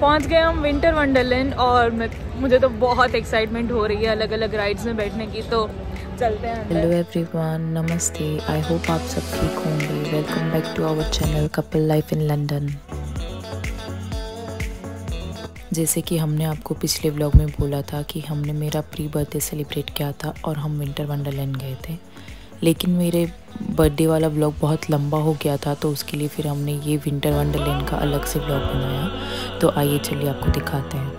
पहुंच गए हम विंटर वंडरलैंड और मुझे तो बहुत एक्साइटमेंट हो रही है अलग अलग राइड्स में बैठने की, तो चलते हैं अंदर। हेलो एवरीवन, नमस्ते। आई होप आप सब ठीक होंगे। Welcome back to our channel couple life in London. जैसे कि हमने आपको पिछले व्लॉग में बोला था कि हमने मेरा प्री बर्थडे सेलिब्रेट किया था और हम विंटर वंडरलैंड गए थे, लेकिन मेरे बर्थडे वाला व्लॉग बहुत लंबा हो गया था, तो उसके लिए फिर हमने ये विंटर वंडरलैंड का अलग से व्लॉग बनाया। तो आइए चलिए आपको दिखाते हैं।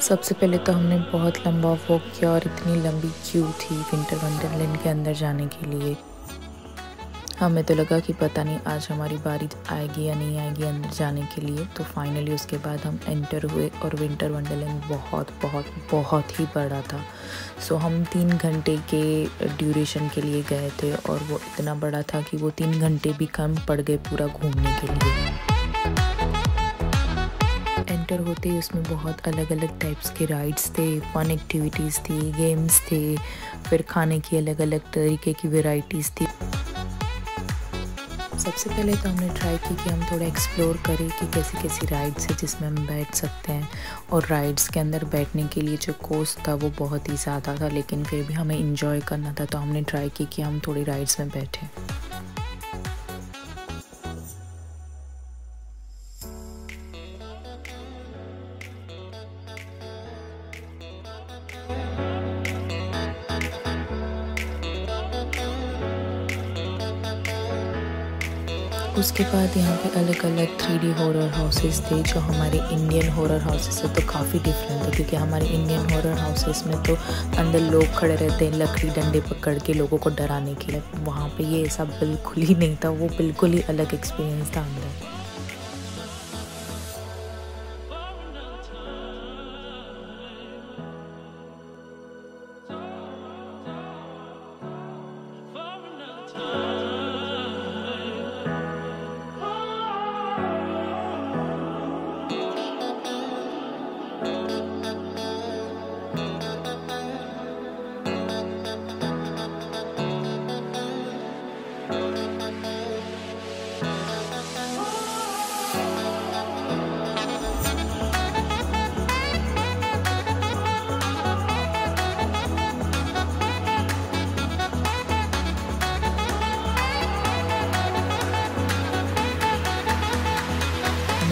सबसे पहले तो हमने बहुत लंबा वॉक किया और इतनी लंबी क्यू थी विंटर वंडरलैंड के अंदर जाने के लिए। हमें तो लगा कि पता नहीं आज हमारी बारी आएगी या नहीं आएगी अंदर जाने के लिए। तो फाइनली उसके बाद हम एंटर हुए और विंटर वंडरलैंड बहुत बहुत बहुत ही बड़ा था। सो हम 3 घंटे के ड्यूरेशन के लिए गए थे और वो इतना बड़ा था कि वो 3 घंटे भी कम पड़ गए पूरा घूमने के लिए। एंटर होते ही उसमें बहुत अलग अलग टाइप्स के राइड्स थे, फन एक्टिविटीज़ थी, गेम्स थे, फिर खाने की अलग अलग तरीके की वेराइटीज़ थी। सबसे पहले तो हमने ट्राई की कि हम थोड़ा एक्सप्लोर करें कि कैसी कैसी राइड्स है जिसमें हम बैठ सकते हैं। और राइड्स के अंदर बैठने के लिए जो कॉस्ट था वो बहुत ही ज़्यादा था, लेकिन फिर भी हमें इंजॉय करना था, तो हमने ट्राई की कि हम थोड़ी राइड्स में बैठें। उसके बाद यहाँ पे अलग अलग 3D हॉरर हाउसेस थे, जो हमारे इंडियन हॉरर हाउसेस से तो काफ़ी डिफरेंट थे, क्योंकि हमारे इंडियन हॉरर हाउसेस में तो अंदर लोग खड़े रहते हैं लकड़ी डंडे पकड़ के लोगों को डराने के लिए। वहाँ पे ये ऐसा बिल्कुल ही नहीं था, वो बिल्कुल ही अलग एक्सपीरियंस था अंदर।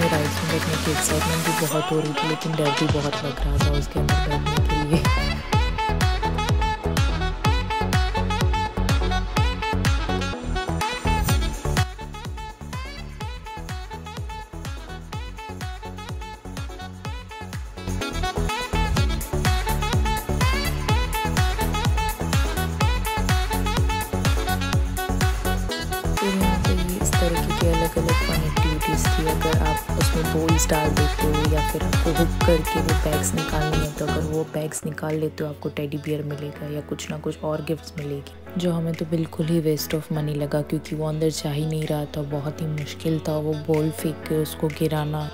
राइड्स में बैठने की एक्साइटमेंट भी बहुत हो रही थी, लेकिन डर भी बहुत लग रहा था उसके अंदर बैठने के लिए। इस तरीके की अलग अलग फन एक्टिविटीज़ थी। अगर आप उसमें बॉल्स डाल देते हो या फिर आपको हुक करके वो बैग्स निकालनी है, तो अगर वो बैग्स निकाल लेते हो आपको टेडी बियर मिलेगा या कुछ ना कुछ और गिफ्ट्स मिलेगी, जो हमें तो बिल्कुल ही वेस्ट ऑफ मनी लगा, क्योंकि वो अंदर जा ही नहीं रहा था। बहुत ही मुश्किल था वो बॉल फेंक के उसको गिराना।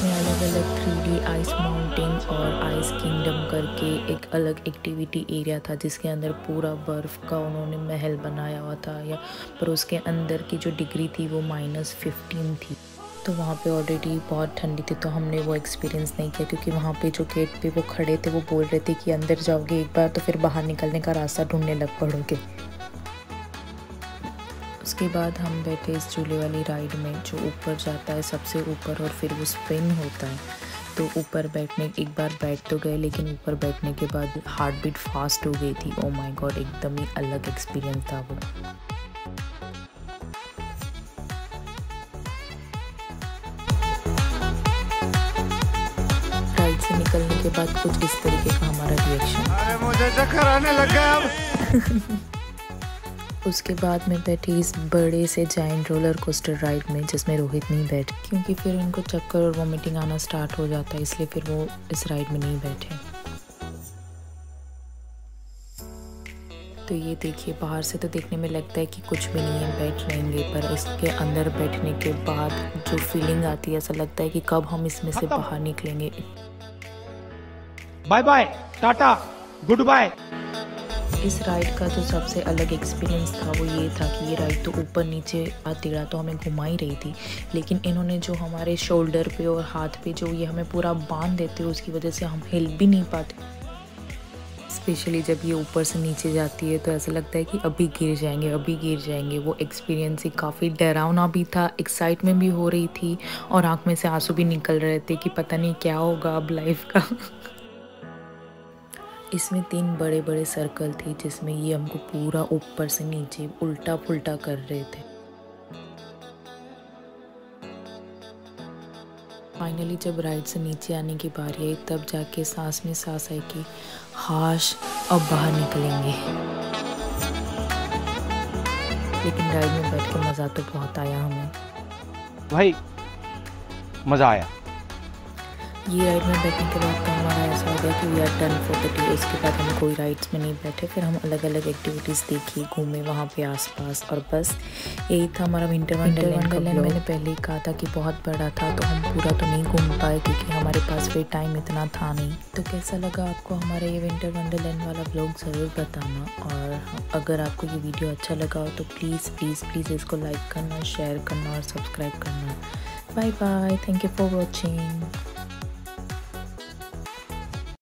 अलग अलग 3D आइस माउंटेन और आइस किंगडम करके एक अलग एक्टिविटी एरिया था, जिसके अंदर पूरा बर्फ़ का उन्होंने महल बनाया हुआ था, या पर उसके अंदर की जो डिग्री थी वो -15 थी। तो वहाँ पे ऑलरेडी बहुत ठंडी थी, तो हमने वो एक्सपीरियंस नहीं किया, क्योंकि वहाँ पे जो गेट पे वो खड़े थे वो बोल रहे थे कि अंदर जाओगे एक बार तो फिर बाहर निकलने का रास्ता ढूंढने लग पड़ोगे। उसके बाद हम बैठे इस झूले वाली राइड में, जो ऊपर जाता है सबसे ऊपर और फिर वो स्पिन होता है। तो ऊपर बैठने एक बार बैठ तो गए, लेकिन ऊपर बैठने के बाद हार्ट बीट फास्ट हो गई थी। ओ माय गॉड, एकदम ही अलग एक्सपीरियंस था वो। राइड से निकलने के बाद कुछ इस तरीके का हमारा रिएक्शन। अरे मुझे चक्कर आने लगा अब। उसके बाद में बैठी इस बड़े से जाइंट रोलर कोस्टर राइड में, जिसमें रोहित नहीं बैठे, क्योंकि फिर उनको चक्कर और वॉमिटिंग आना स्टार्ट हो जाता है, इसलिए फिर वो इस राइड में नहीं बैठे। तो ये देखिए, बाहर से तो देखने में लगता है कि कुछ भी नहीं है, बैठ लेंगे, पर इसके अंदर बैठने के बाद जो फीलिंग आती है, ऐसा लगता है कि कब हम इसमें से बाहर निकलेंगे। Bye bye, tata, goodbye. इस राइड का जो सबसे अलग एक्सपीरियंस था वो ये था कि ये राइड तो ऊपर नीचे टेढ़ा तो हमें घुमा ही रही थी, लेकिन इन्होंने जो हमारे शोल्डर पे और हाथ पे जो ये हमें पूरा बांध देते, उसकी वजह से हम हिल भी नहीं पाते। स्पेशली जब ये ऊपर से नीचे जाती है तो ऐसा लगता है कि अभी गिर जाएंगे, अभी गिर जाएंगे। वो एक्सपीरियंस ही काफ़ी डरावना भी था, एक्साइटमेंट भी हो रही थी और आँख में से आंसू भी निकल रहे थे कि पता नहीं क्या होगा अब लाइफ का। इसमें 3 बड़े बड़े सर्कल थे जिसमें ये हमको पूरा ऊपर से नीचे उल्टा पुल्टा कर रहे थे। फाइनली जब राइड से नीचे आने की बारी आई, तब जाके सांस में सांस आई कि हाश अब बाहर निकलेंगे। लेकिन राइड में बैठ के मज़ा तो बहुत आया हमें भाई, मजा आया। ये राइड में बैठने के बाद तो हमारा ऐसा हो गया कि we are done for the day. उसके बाद हम कोई राइड्स में नहीं बैठे, फिर हम अलग अलग एक्टिविटीज़ देखी, घूमे वहाँ पे आसपास, और बस यही था हमारा विंटर वंडरलैंड। मैंने पहले ही कहा था कि बहुत बड़ा था, तो हम पूरा तो नहीं घूम पाए क्योंकि हमारे पास फिर टाइम इतना था नहीं। तो कैसा लगा आपको हमारा ये विंटर वंडरलैंड वाला व्लॉग ज़रूर बताना, और अगर आपको ये वीडियो अच्छा लगा हो तो प्लीज़ प्लीज़ प्लीज़ इसको लाइक करना, शेयर करना और सब्सक्राइब करना। Bye bye, thank you for watching.